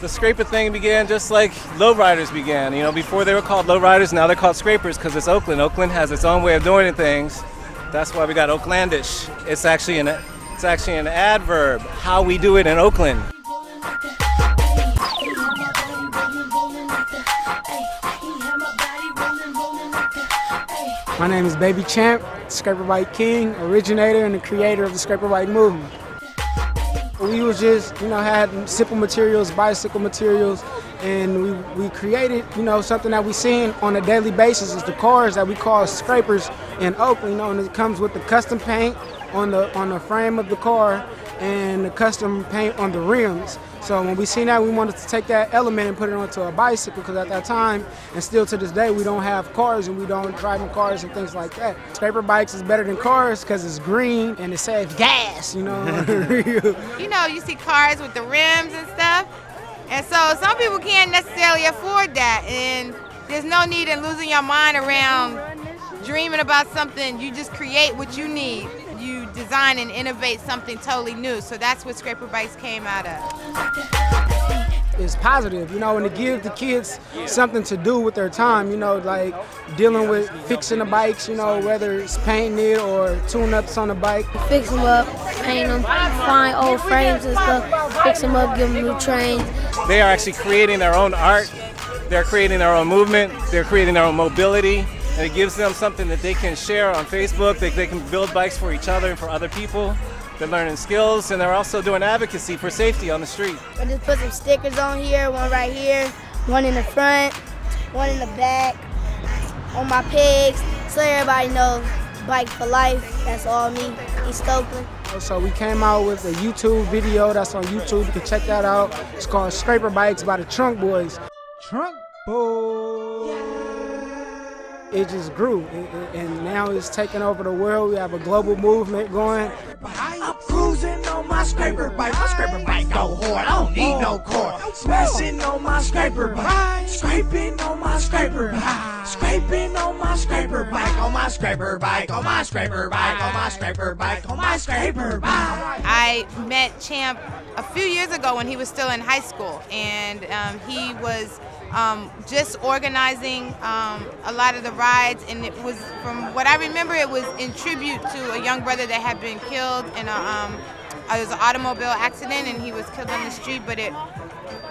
The scraper thing began just like lowriders began. You know, before they were called lowriders, now they're called scrapers because it's Oakland. Oakland has its own way of doing things. That's why we got Oaklandish. It's actually an adverb, how we do it in Oakland. My name is Baby Champ, Scraper Bike King, originator and the creator of the Scraper Bike movement. We was just, had simple materials, bicycle materials, and we created, something that we seen on a daily basis is the cars that we call scrapers in Oakland, and it comes with the custom paint on the frame of the car and the custom paint on the rims. So when we seen that, we wanted to take that element and put it onto a bicycle because at that time, and still to this day, we don't have cars and we don't drive in cars and things like that. Scraper bikes is better than cars because it's green and it saves gas, You see cars with the rims and stuff, and so some people can't necessarily afford that, and there's no need in losing your mind around dreaming about something. You just create what you need. You design and innovate something totally new. So that's what Scraper Bikes came out of. It's positive, and to give the kids something to do with their time, like dealing with fixing the bikes, whether it's painting it or tune-ups on the bike. Fix them up, paint them, find old frames and stuff, fix them up, give them new trains. They are actually creating their own art, they're creating their own movement, they're creating their own mobility. And it gives them something that they can share on Facebook. They can build bikes for each other and for other people. They're learning skills, and they're also doing advocacy for safety on the street. I just put some stickers on here, one right here, one in the front, one in the back, on my pegs, so everybody knows bike for life. That's all me, East Oakland. So we came out with a YouTube video that's on YouTube. You can check that out. It's called Scraper Bikes by the Trunk Boys. Trunk Boys. It just grew, and now it's taking over the world. We have a global movement going. I'm cruising on my scraper bike. My scraper bike go hard. I don't need no cord. Smashing on my scraper bike. Scraping on my scraper bike. Scraping on my scraper bike. On my scraper bike. On my scraper bike. On my scraper bike. On my scraper bike. I met Champ a few years ago when he was still in high school, and he was just organizing a lot of the rides, and it was, from what I remember, it was in tribute to a young brother that had been killed in it was an automobile accident, and he was killed on the street. But it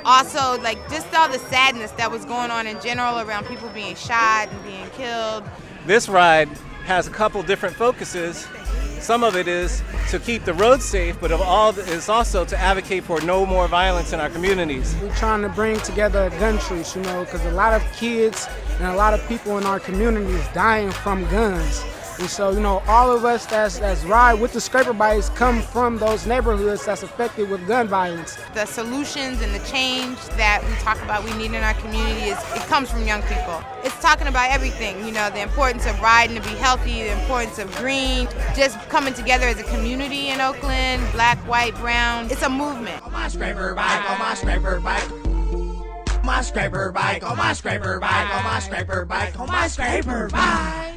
also, like, just all the sadness that was going on in general around people being shot and being killed. This ride has a couple different focuses. Some of it is to keep the roads safe, but it's also to advocate for no more violence in our communities. We're trying to bring together a gun truce, because a lot of kids and a lot of people in our community is dying from guns. And so, all of us that's ride with the scraper bikes come from those neighborhoods that's affected with gun violence. The solutions and the change that we talk about we need in our community it comes from young people. It's talking about everything, the importance of riding to be healthy, the importance of green, just coming together as a community in Oakland, black, white, brown. It's a movement. On my scraper bike, on my scraper bike. My scraper bike, on my scraper bike, on my scraper bike, on my scraper bike.